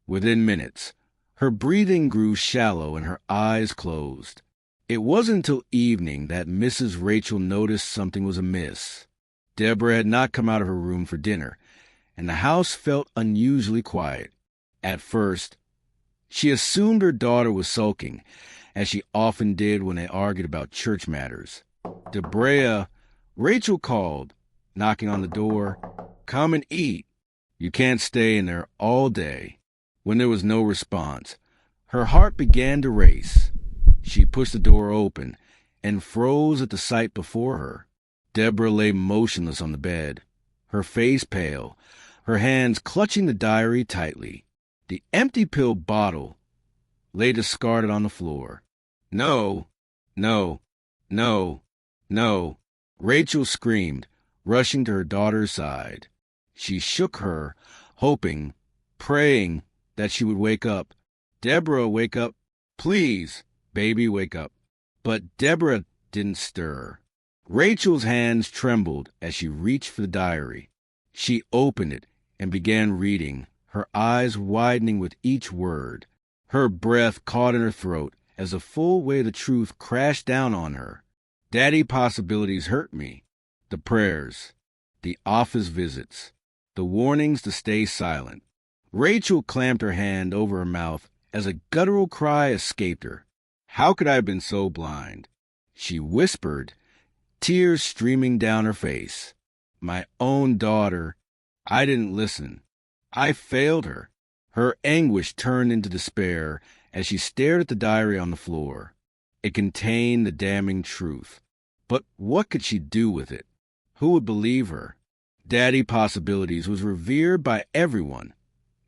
Within minutes, her breathing grew shallow and her eyes closed. It wasn't until evening that Mrs. Rachel noticed something was amiss. Deborah had not come out of her room for dinner, and the house felt unusually quiet. At first, she assumed her daughter was sulking, as she often did when they argued about church matters. Deborah, Rachel called, knocking on the door, "Come and eat. You can't stay in there all day." When there was no response, her heart began to race. She pushed the door open and froze at the sight before her. Deborah lay motionless on the bed, her face pale, her hands clutching the diary tightly. The empty pill bottle lay discarded on the floor. "No, no, no, no," Rachel screamed, rushing to her daughter's side. She shook her, hoping, praying that she would wake up. "Deborah, wake up. Please, baby, wake up." But Deborah didn't stir. Rachel's hands trembled as she reached for the diary. She opened it and began reading, her eyes widening with each word. Her breath caught in her throat as the full weight of the truth crashed down on her. Daddy possibilities hurt me. The prayers, the office visits, the warnings to stay silent. Rachel clamped her hand over her mouth as a guttural cry escaped her. How could I have been so blind? She whispered, tears streaming down her face. My own daughter. I didn't listen. I failed her. Her anguish turned into despair as she stared at the diary on the floor. It contained the damning truth. But what could she do with it? Who would believe her? Daddy Possibilities was revered by everyone,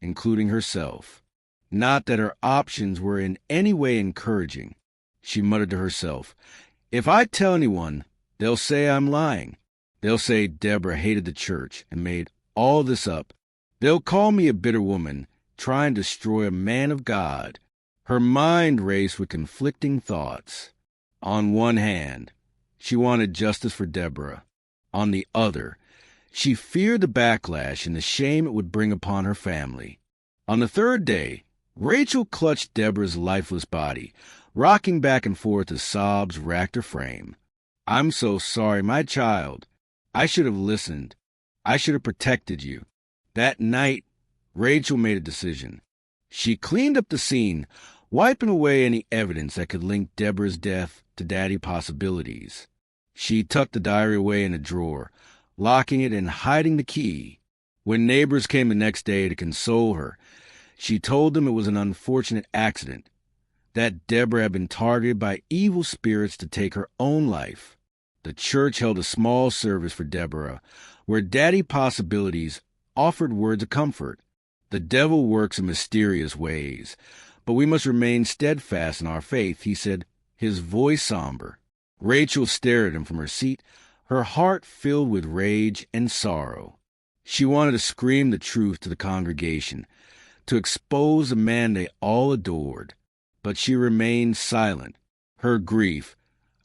including herself. Not that her options were in any way encouraging. She muttered to herself, if I tell anyone, they'll say I'm lying. They'll say Deborah hated the church and made all this up. They'll call me a bitter woman trying to destroy a man of God. Her mind raced with conflicting thoughts. On one hand, she wanted justice for Deborah. On the other, she feared the backlash and the shame it would bring upon her family. On the third day, Rachel clutched Deborah's lifeless body, rocking back and forth as sobs racked her frame. I'm so sorry, my child. I should have listened. I should have protected you. That night, Rachel made a decision. She cleaned up the scene, wiping away any evidence that could link Deborah's death to Daddy Possibilities. She tucked the diary away in a drawer, locking it and hiding the key. When neighbors came the next day to console her, she told them it was an unfortunate accident, that Deborah had been targeted by evil spirits to take her own life. The church held a small service for Deborah, where Daddy Possibilities offered words of comfort. The devil works in mysterious ways, but we must remain steadfast in our faith, he said, his voice somber. Rachel stared at him from her seat, her heart filled with rage and sorrow. She wanted to scream the truth to the congregation, to expose the man they all adored, but she remained silent, her grief,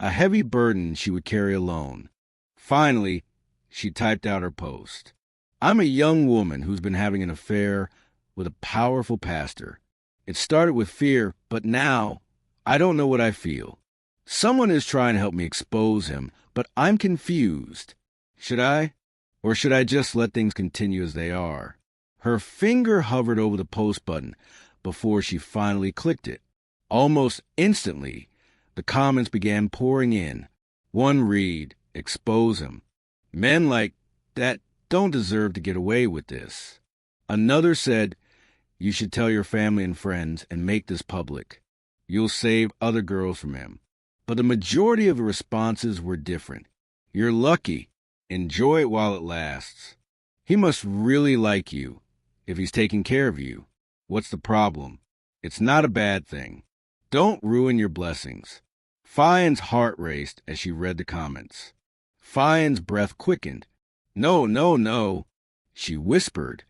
a heavy burden she would carry alone. Finally, she typed out her post. I'm a young woman who's been having an affair with a powerful pastor. It started with fear, but now I don't know what I feel. Someone is trying to help me expose him, but I'm confused. Should I? Or should I just let things continue as they are? Her finger hovered over the post button before she finally clicked it. Almost instantly, the comments began pouring in. One read, expose him. Men like that don't deserve to get away with this. Another said, you should tell your family and friends and make this public. You'll save other girls from him. But the majority of the responses were different. You're lucky. Enjoy it while it lasts. He must really like you if he's taking care of you. What's the problem? It's not a bad thing. Don't ruin your blessings. Fiyin's heart raced as she read the comments. Fiyin's breath quickened. No, no, no, she whispered,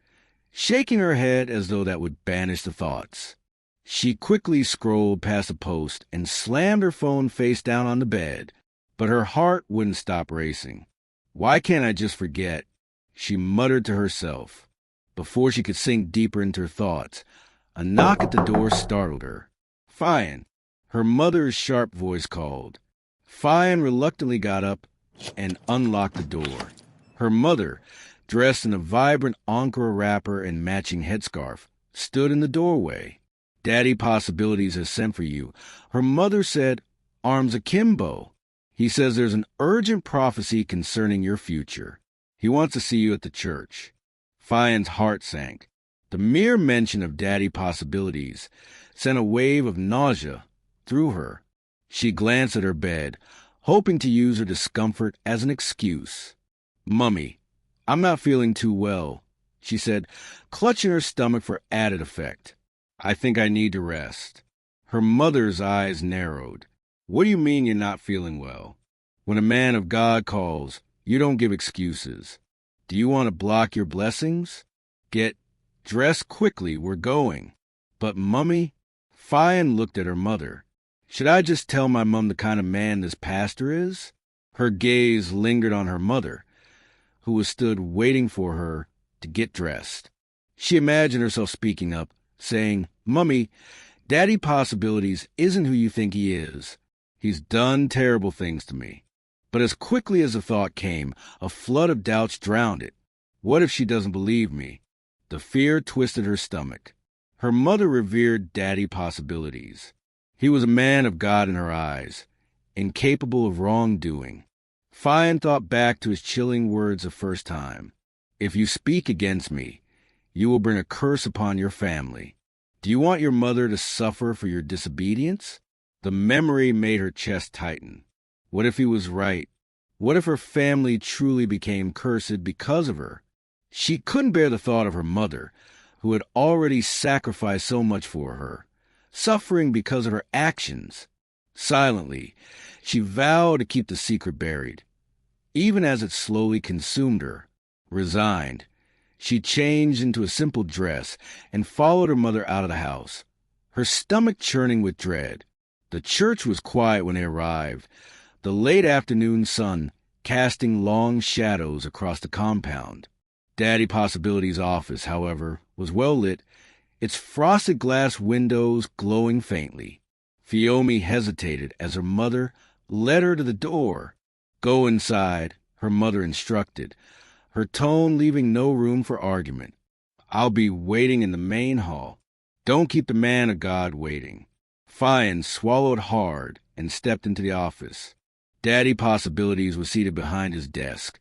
shaking her head as though that would banish the thoughts. She quickly scrolled past the post and slammed her phone face down on the bed, but her heart wouldn't stop racing. Why can't I just forget? She muttered to herself. Before she could sink deeper into her thoughts, A knock at the door startled her. "Fiyin," her mother's sharp voice called. Fiyin reluctantly got up and unlocked the door. Her mother, dressed in a vibrant Ankara wrapper and matching headscarf, stood in the doorway. "Daddy Possibilities has sent for you," her mother said, arms akimbo. "He says there's an urgent prophecy concerning your future. He wants to see you at the church." Fiyin's heart sank. The mere mention of Daddy Possibilities sent a wave of nausea through her. She glanced at her bed, hoping to use her discomfort as an excuse. "Mummy, I'm not feeling too well," she said, clutching her stomach for added effect. "I think I need to rest." Her mother's eyes narrowed. "What do you mean you're not feeling well? When a man of God calls, you don't give excuses. Do you want to block your blessings? Get dressed quickly, we're going." "But, Mummy," Fiyin looked at her mother. "Should I just tell my mum the kind of man this pastor is?" Her gaze lingered on her mother, who was stood waiting for her to get dressed. She imagined herself speaking up, saying, "Mummy, Daddy Possibilities isn't who you think he is. He's done terrible things to me." But as quickly as the thought came, a flood of doubts drowned it. What if she doesn't believe me? The fear twisted her stomach. Her mother revered Daddy Possibilities. He was a man of God in her eyes, incapable of wrongdoing. Fiyin thought back to his chilling words the first time. "If you speak against me, you will bring a curse upon your family. Do you want your mother to suffer for your disobedience?" The memory made her chest tighten. What if he was right? What if her family truly became cursed because of her? She couldn't bear the thought of her mother, who had already sacrificed so much for her, suffering because of her actions. Silently, she vowed to keep the secret buried. Even as it slowly consumed her, resigned, she changed into a simple dress and followed her mother out of the house, her stomach churning with dread. The church was quiet when they arrived, the late afternoon sun casting long shadows across the compound. Daddy Possibilities' office, however, was well lit, its frosted glass windows glowing faintly. Fiyomi hesitated as her mother led her to the door. "Go inside," her mother instructed, her tone leaving no room for argument. "I'll be waiting in the main hall. Don't keep the man of God waiting." Fiyin swallowed hard and stepped into the office. Daddy Possibilities was seated behind his desk,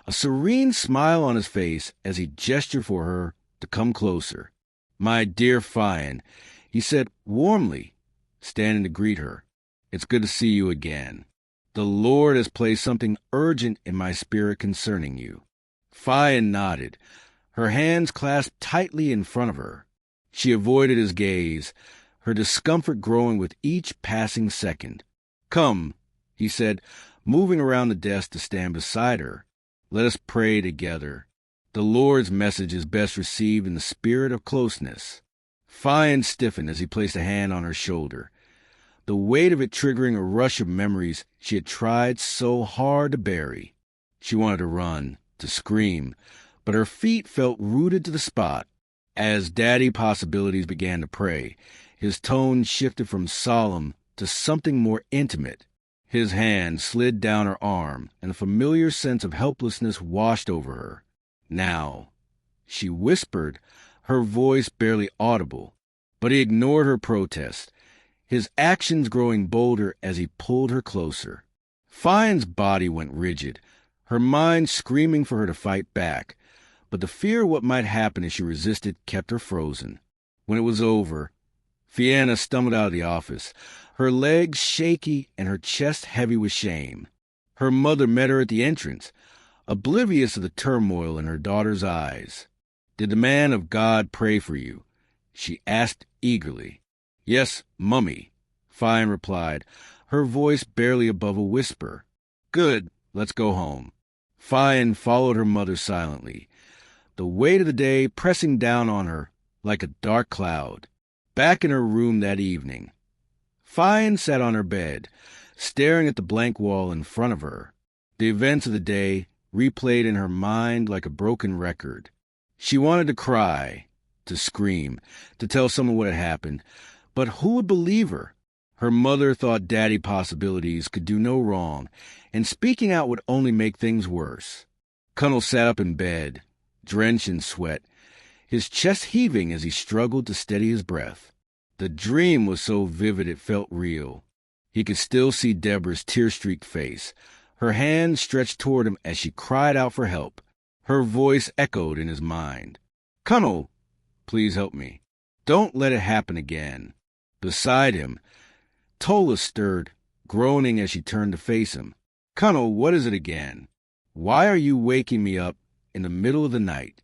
a serene smile on his face as he gestured for her to come closer. "My dear Fiyin," he said warmly, standing to greet her. "It's good to see you again. The Lord has placed something urgent in my spirit concerning you." Fiyin nodded, her hands clasped tightly in front of her. She avoided his gaze, her discomfort growing with each passing second. "Come," he said, moving around the desk to stand beside her. "Let us pray together. The Lord's message is best received in the spirit of closeness." Fiyin stiffened as he placed a hand on her shoulder, the weight of it triggering a rush of memories she had tried so hard to bury. She wanted to run, to scream, but her feet felt rooted to the spot. As Daddy Possibilities began to pray, his tone shifted from solemn to something more intimate. His hand slid down her arm, and a familiar sense of helplessness washed over her. "Now," she whispered, her voice barely audible, but he ignored her protest, his actions growing bolder as he pulled her closer. Fiyin's body went rigid, her mind screaming for her to fight back, but the fear of what might happen if she resisted kept her frozen. When it was over, Fiyin stumbled out of the office, her legs shaky and her chest heavy with shame. Her mother met her at the entrance, oblivious of the turmoil in her daughter's eyes. "Did the man of God pray for you?" she asked eagerly. "Yes, Mummy," Fiyin replied, her voice barely above a whisper. "Good, let's go home." Fiyin followed her mother silently, the weight of the day pressing down on her like a dark cloud. Back in her room that evening, Fiyin sat on her bed, staring at the blank wall in front of her. The events of the day replayed in her mind like a broken record. She wanted to cry, to scream, to tell someone what had happened. But who would believe her? Her mother thought Daddy Possibilities could do no wrong, and speaking out would only make things worse. Cunnel sat up in bed, drenched in sweat, his chest heaving as he struggled to steady his breath. The dream was so vivid it felt real. He could still see Deborah's tear-streaked face, her hands stretched toward him as she cried out for help. Her voice echoed in his mind. "Cunnel, please help me. Don't let it happen again." Beside him, Tola stirred, groaning as she turned to face him. "Cunnel, what is it again? Why are you waking me up in the middle of the night?"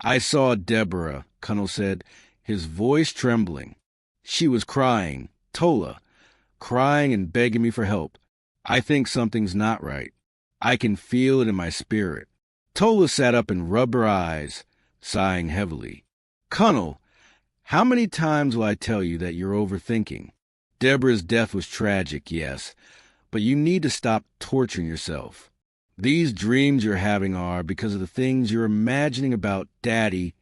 "I saw Deborah," Cunnel said, his voice trembling. "She was crying, Tola, crying and begging me for help. I think something's not right. I can feel it in my spirit." Tola sat up and rubbed her eyes, sighing heavily. "Cunnel, how many times will I tell you that you're overthinking? Deborah's death was tragic, yes, but you need to stop torturing yourself. These dreams you're having are because of the things you're imagining about Daddy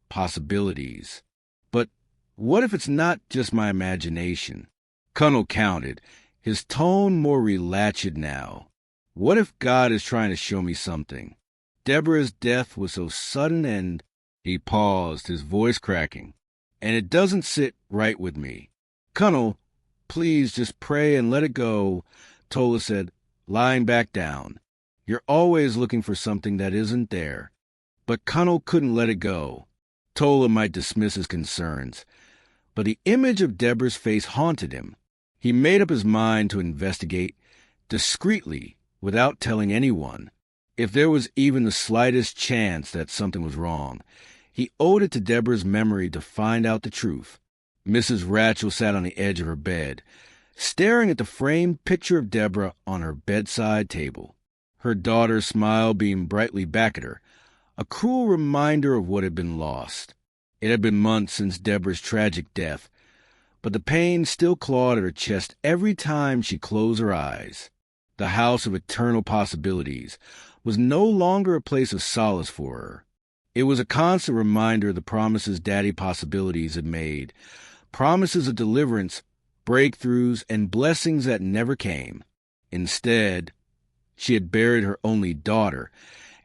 Possibilities. But what if it's not just my imagination?" Cunnel counted, his tone more relaxed now. "What if God is trying to show me something? Deborah's death was so sudden and—" He paused, his voice cracking. "And it doesn't sit right with me." "Cunnel, please just pray and let it go," Tola said, lying back down. "You're always looking for something that isn't there." But Cunnel couldn't let it go. Tola might dismiss his concerns, but the image of Deborah's face haunted him. He made up his mind to investigate, discreetly, without telling anyone. If there was even the slightest chance that something was wrong, he owed it to Deborah's memory to find out the truth. Mrs. Rachel sat on the edge of her bed, staring at the framed picture of Deborah on her bedside table. Her daughter's smile beamed brightly back at her, a cruel reminder of what had been lost. It had been months since Deborah's tragic death, but the pain still clawed at her chest every time she closed her eyes. The house of eternal possibilities was no longer a place of solace for her. It was a constant reminder of the promises Daddy Possibilities had made, promises of deliverance, breakthroughs, and blessings that never came. Instead, she had buried her only daughter,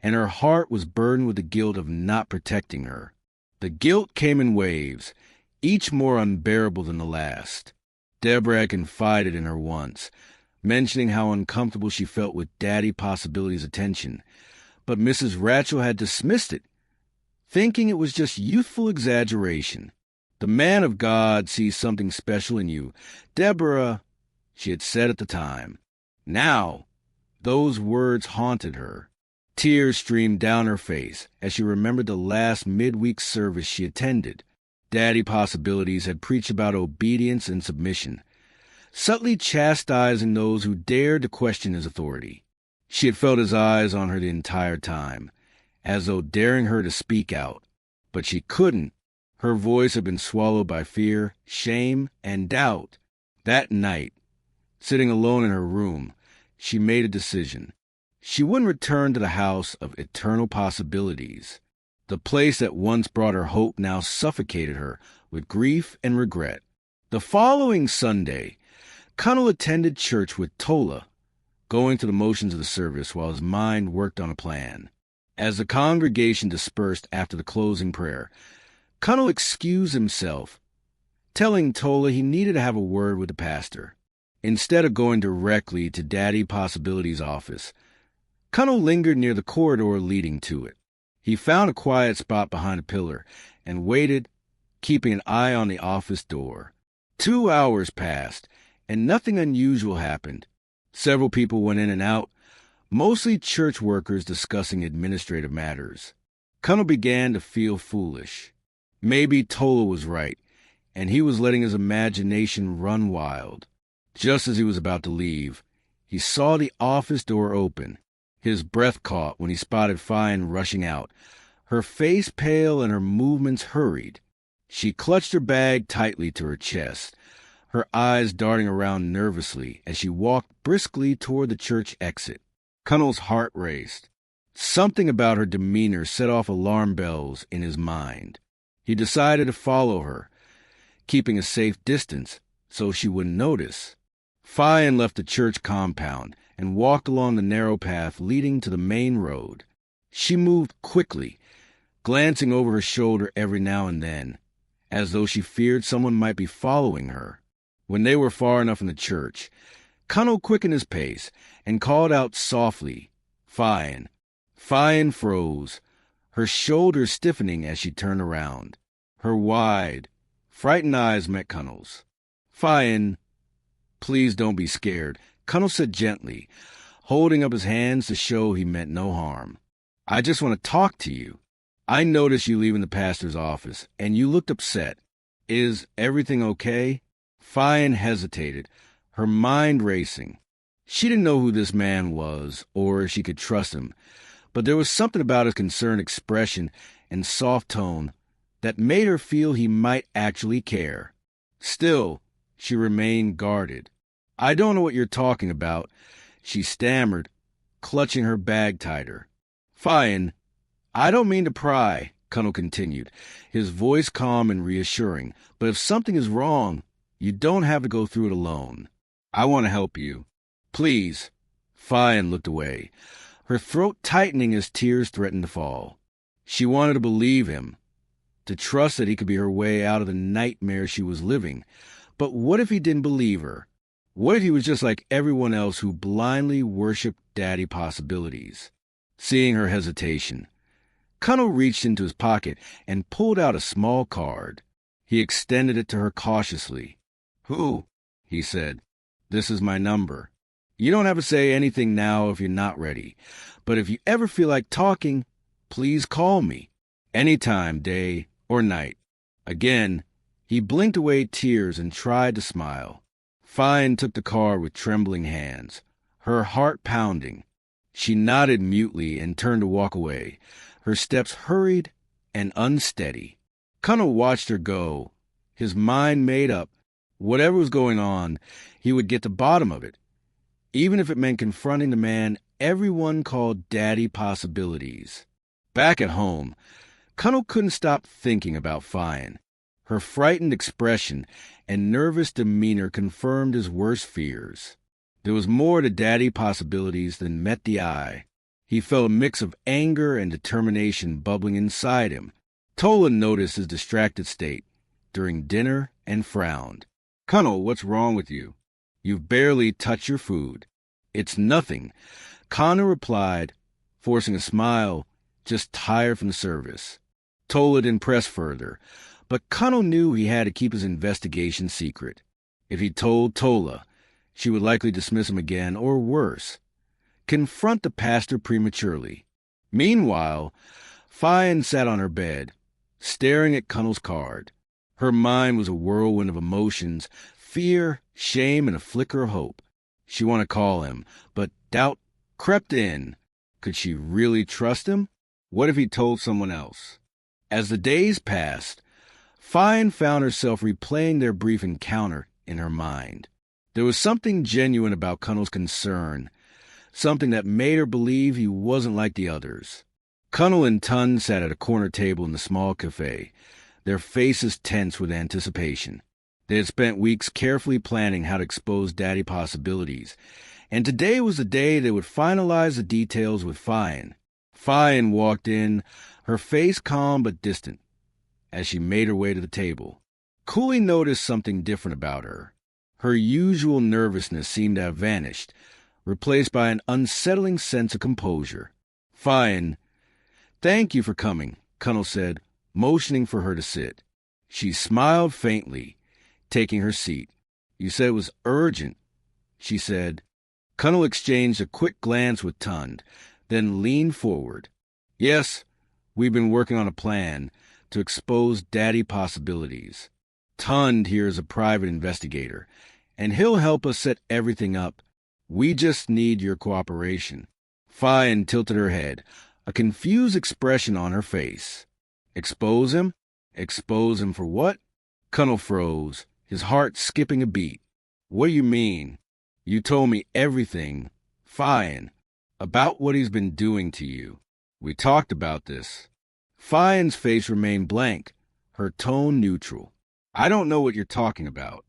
and her heart was burdened with the guilt of not protecting her. The guilt came in waves, each more unbearable than the last. Deborah had confided in her once, mentioning how uncomfortable she felt with Daddy Possibilities' attention, but Mrs. Rachel had dismissed it, thinking it was just youthful exaggeration. "The man of God sees something special in you, Deborah," she had said at the time. Now, those words haunted her. Tears streamed down her face as she remembered the last midweek service she attended. Daddy Possibilities had preached about obedience and submission, subtly chastising those who dared to question his authority. She had felt his eyes on her the entire time, as though daring her to speak out. But she couldn't. Her voice had been swallowed by fear, shame, and doubt. That night, sitting alone in her room, she made a decision. She wouldn't return to the house of eternal possibilities. The place that once brought her hope now suffocated her with grief and regret. The following Sunday, Cunnel attended church with Tola, going through the motions of the service while his mind worked on a plan. As the congregation dispersed after the closing prayer, Cunnel excused himself, telling Tola he needed to have a word with the pastor. Instead of going directly to Daddy Possibilities' office, Cunnel lingered near the corridor leading to it. He found a quiet spot behind a pillar and waited, keeping an eye on the office door. 2 hours passed, and nothing unusual happened. Several people went in and out, mostly church workers discussing administrative matters. Cunnel began to feel foolish. Maybe Tola was right, and he was letting his imagination run wild. Just as he was about to leave, he saw the office door open. His breath caught when he spotted Fiyin rushing out, her face pale and her movements hurried. She clutched her bag tightly to her chest, her eyes darting around nervously as she walked briskly toward the church exit. Cunnel's heart raced. Something about her demeanor set off alarm bells in his mind. He decided to follow her, keeping a safe distance so she wouldn't notice. Fiyin left the church compound and walked along the narrow path leading to the main road. She moved quickly, glancing over her shoulder every now and then, as though she feared someone might be following her. When they were far enough in the church, Cunnel quickened his pace and called out softly, "Fiyin." Fiyin froze, her shoulders stiffening as she turned around. Her wide, frightened eyes met Cunnel's. "Fiyin, please don't be scared," Cunnel said gently, holding up his hands to show he meant no harm. "I just want to talk to you. I noticed you leaving the pastor's office, and you looked upset. Is everything okay?" Fiyin hesitated, her mind racing. She didn't know who this man was, or if she could trust him, but there was something about his concerned expression and soft tone that made her feel he might actually care. Still, she remained guarded. "I don't know what you're talking about," she stammered, clutching her bag tighter. "Fiyin, I don't mean to pry," Cunnel continued, his voice calm and reassuring, "but if something is wrong, you don't have to go through it alone. I want to help you. Please." Fiyin looked away, her throat tightening as tears threatened to fall. She wanted to believe him, to trust that he could be her way out of the nightmare she was living. But what if he didn't believe her? What if he was just like everyone else who blindly worshipped daddy possibilities? Seeing her hesitation, Cunnel reached into his pocket and pulled out a small card. He extended it to her cautiously. "Who?" he said. "This is my number. You don't have to say anything now if you're not ready, but if you ever feel like talking, please call me. Anytime, day or night." Again, he blinked away tears and tried to smile. Fiyin took the card with trembling hands, her heart pounding. She nodded mutely and turned to walk away, her steps hurried and unsteady. Cunnel watched her go, his mind made up. Whatever was going on, he would get to the bottom of it, even if it meant confronting the man everyone called Daddy Possibilities. Back at home, Cunnel couldn't stop thinking about Fiyin. Her frightened expression and nervous demeanor confirmed his worst fears. There was more to Daddy Possibilities than met the eye. He felt a mix of anger and determination bubbling inside him. Tola noticed his distracted state during dinner and frowned. "Cunnel, what's wrong with you? You've barely touched your food." "It's nothing," Connor replied, forcing a smile, just tired from the service. Tola didn't press further, but Cunnel knew he had to keep his investigation secret. If he told Tola, she would likely dismiss him again, or worse, confront the pastor prematurely. Meanwhile, Fiyin sat on her bed, staring at Cunnel's card. Her mind was a whirlwind of emotions, fear, shame, and a flicker of hope. She wanted to call him, but doubt crept in. Could she really trust him? What if he told someone else? As the days passed, Fiyin found herself replaying their brief encounter in her mind. There was something genuine about Cunnel's concern, something that made her believe he wasn't like the others. Cunnel and Tun sat at a corner table in the small cafe, their faces tense with anticipation. They had spent weeks carefully planning how to expose Daddy Possibilities, and today was the day they would finalize the details with Fiyin. Fiyin walked in, her face calm but distant, as she made her way to the table. Cooley noticed something different about her. Her usual nervousness seemed to have vanished, replaced by an unsettling sense of composure. "Fiyin, thank you for coming," Cunnel said, motioning for her to sit. She smiled faintly, taking her seat. "You said it was urgent," she said. Cunnel exchanged a quick glance with Tund, then leaned forward. "Yes, we've been working on a plan to expose Daddy Possibilities. Tund here is a private investigator, and he'll help us set everything up. We just need your cooperation." Fiyin tilted her head, a confused expression on her face. "Expose him? Expose him for what?" Cunnel froze, his heart skipping a beat. "What do you mean? You told me everything, Fiyin, about what he's been doing to you. We talked about this." Fiyin's face remained blank, her tone neutral. I don't know what you're talking about.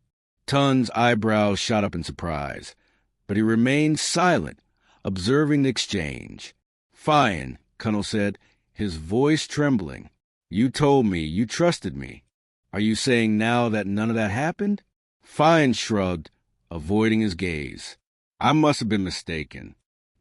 Tun's eyebrows shot up in surprise, but he remained silent, observing the exchange. Fiyin, Cunnel said, his voice trembling. You told me, you trusted me. Are you saying now that none of that happened? Fiyin shrugged, avoiding his gaze. I must have been mistaken.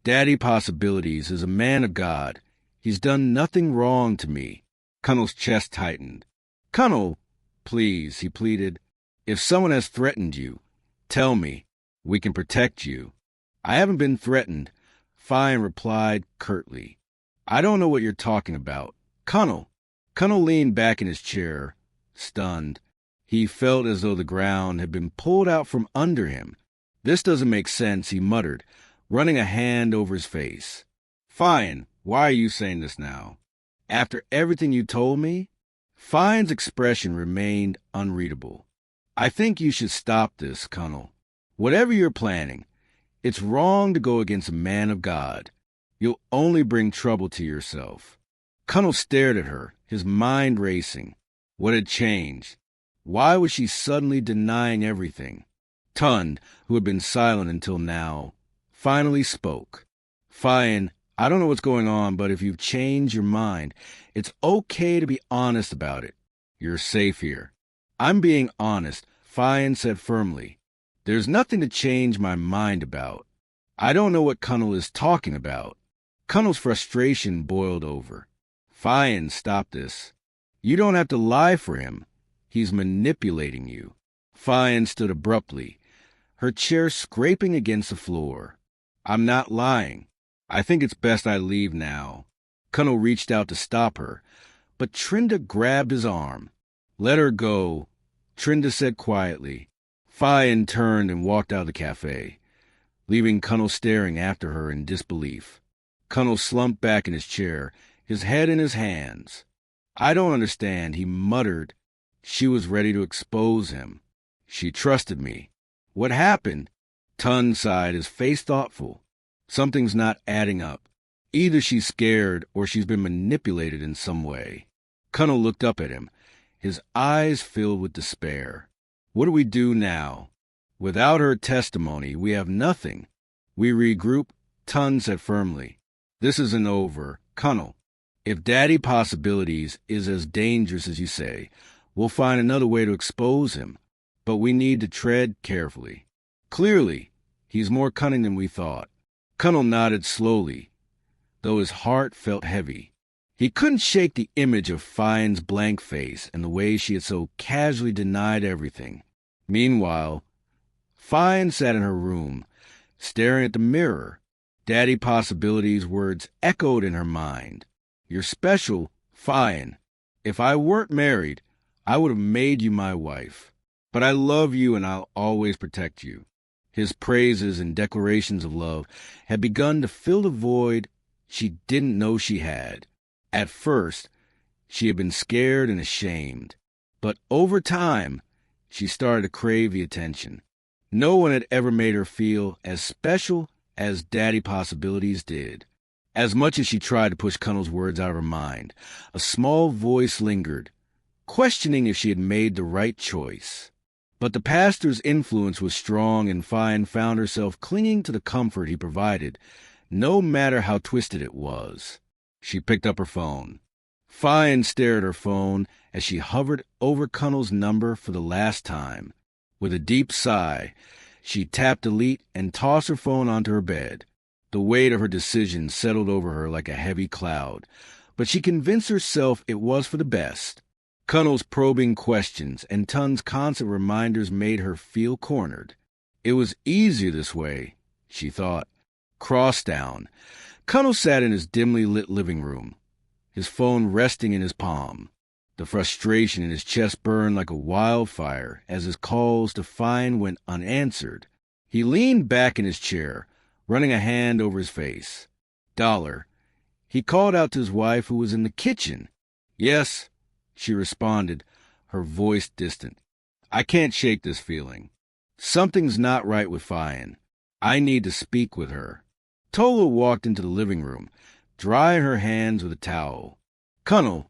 Daddy Possibilities is a man of God. He's done nothing wrong to me. Cunnel's chest tightened. Cunnel, please, he pleaded. If someone has threatened you, tell me. We can protect you. I haven't been threatened, Fiyin replied curtly. I don't know what you're talking about. Cunnel. Cunnel leaned back in his chair, stunned. He felt as though the ground had been pulled out from under him. This doesn't make sense, he muttered, running a hand over his face. Fiyin, why are you saying this now? After everything you told me? Fiyin's expression remained unreadable. I think you should stop this, Cunnel. Whatever you're planning, it's wrong to go against a man of God. You'll only bring trouble to yourself. Cunnel stared at her, his mind racing. What had changed? Why was she suddenly denying everything? Tun, who had been silent until now, finally spoke. Fiyin, I don't know what's going on, but if you've changed your mind, it's okay to be honest about it. You're safe here. I'm being honest, Fiyin said firmly. There's nothing to change my mind about. I don't know what Cunnel is talking about. Cunnel's frustration boiled over. Fiyin, stop this. You don't have to lie for him. He's manipulating you. Fiyin stood abruptly, her chair scraping against the floor. I'm not lying. I think it's best I leave now. Cunnel reached out to stop her, but Trinda grabbed his arm. Let her go, Trinda said quietly. Fiyin turned and walked out of the cafe, leaving Cunnel staring after her in disbelief. Cunnel slumped back in his chair, his head in his hands. I don't understand, he muttered. She was ready to expose him. She trusted me. What happened? Tun sighed, his face thoughtful. Something's not adding up. Either she's scared or she's been manipulated in some way. Cunnel looked up at him, his eyes filled with despair. What do we do now? Without her testimony, we have nothing. We regroup, Tun said firmly. This isn't over, Cunnel. If Daddy Possibilities is as dangerous as you say, we'll find another way to expose him. But we need to tread carefully. Clearly, he's more cunning than we thought. Cunnel nodded slowly, though his heart felt heavy. He couldn't shake the image of Fiyin's blank face and the way she had so casually denied everything. Meanwhile, Fiyin sat in her room, staring at the mirror. Daddy Possibilities' words echoed in her mind. You're special, Fiyin. If I weren't married, I would have made you my wife. But I love you and I'll always protect you. His praises and declarations of love had begun to fill the void she didn't know she had. At first, she had been scared and ashamed. But over time, she started to crave the attention. No one had ever made her feel as special as Daddy Possibilities did. As much as she tried to push Cunnel's words out of her mind, a small voice lingered, questioning if she had made the right choice. But the pastor's influence was strong, and Fiyin found herself clinging to the comfort he provided, no matter how twisted it was. She picked up her phone. Fiyin stared at her phone as she hovered over Cunnel's number for the last time. With a deep sigh, she tapped delete and tossed her phone onto her bed. The weight of her decision settled over her like a heavy cloud, but she convinced herself it was for the best. Cunnel's probing questions and Tun's constant reminders made her feel cornered. It was easier this way, she thought. Cross down. Cunnel sat in his dimly lit living room, his phone resting in his palm. The frustration in his chest burned like a wildfire as his calls to Fiyin went unanswered. He leaned back in his chair, running a hand over his face. Dollar. He called out to his wife, who was in the kitchen. Yes, she responded, her voice distant. I can't shake this feeling. Something's not right with Fiyin. I need to speak with her. Tola walked into the living room, drying her hands with a towel. Cunnel,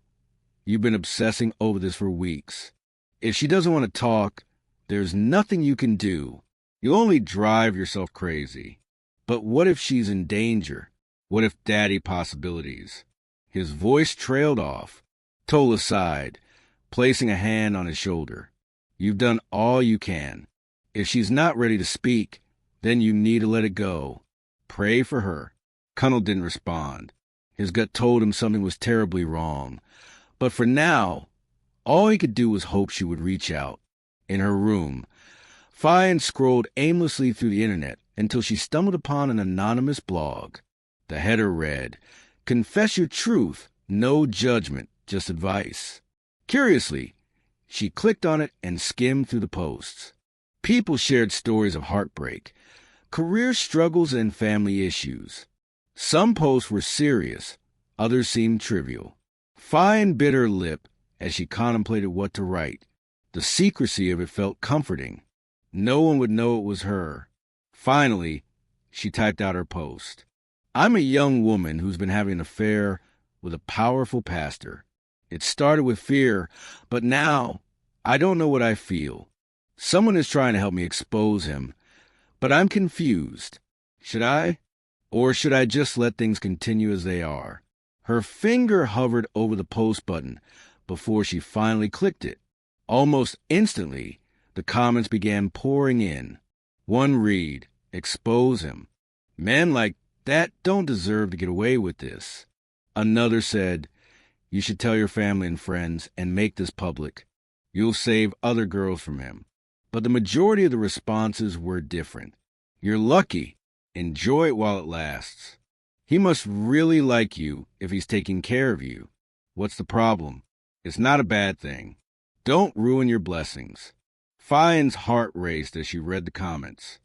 You've been obsessing over this for weeks. If she doesn't want to talk, there's nothing you can do. You'll only drive yourself crazy. But what if she's in danger? What if daddy possibilities? His voice trailed off. Tola sighed, placing a hand on his shoulder. You've done all you can. If she's not ready to speak, then you need to let it go. Pray for her. Cunnel didn't respond. His gut told him something was terribly wrong. But for now, all he could do was hope she would reach out. In her room, Fiyin scrolled aimlessly through the internet until she stumbled upon an anonymous blog. The header read, "Confess your truth, no judgment, just advice." Curiously, she clicked on it and skimmed through the posts. People shared stories of heartbreak, career struggles, and family issues. Some posts were serious, others seemed trivial. Fiyin bit her lip as she contemplated what to write. The secrecy of it felt comforting. No one would know it was her. Finally, she typed out her post. I'm a young woman who's been having an affair with a powerful pastor. It started with fear, but now I don't know what I feel. Someone is trying to help me expose him, but I'm confused. Should I? Or should I just let things continue as they are? Her finger hovered over the post button before she finally clicked it. Almost instantly, the comments began pouring in. One read, "Expose him. Men like that don't deserve to get away with this." Another said, "You should tell your family and friends and make this public. You'll save other girls from him." But the majority of the responses were different. "You're lucky. Enjoy it while it lasts. He must really like you if he's taking care of you. What's the problem? It's not a bad thing. Don't ruin your blessings." Fiyin's heart raced as she read the comments.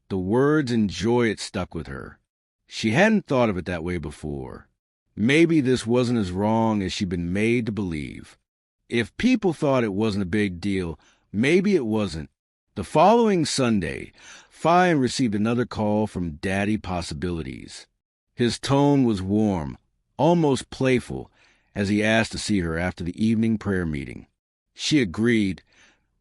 The words "enjoy it" stuck with her. She hadn't thought of it that way before. Maybe this wasn't as wrong as she'd been made to believe. If people thought it wasn't a big deal, maybe it wasn't. The following Sunday, Fiyin received another call from Daddy Possibilities. His tone was warm, almost playful, as he asked to see her after the evening prayer meeting. She agreed,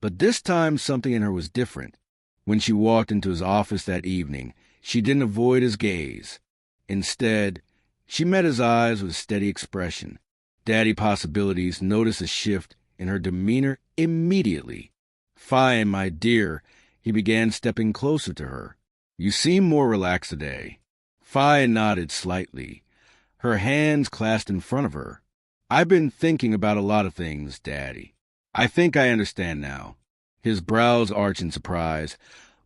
but this time something in her was different. When she walked into his office that evening, she didn't avoid his gaze. Instead, she met his eyes with a steady expression. Daddy Possibilities noticed a shift in her demeanor immediately. "Fiyin, my dear," he began, stepping closer to her. "You seem more relaxed today." Fiyin nodded slightly, her hands clasped in front of her. "I've been thinking about a lot of things, Daddy. I think I understand now." His brows arched in surprise,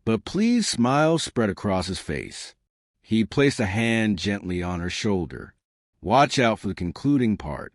but pleased smile spread across his face. He placed a hand gently on her shoulder. "Watch out for the concluding part.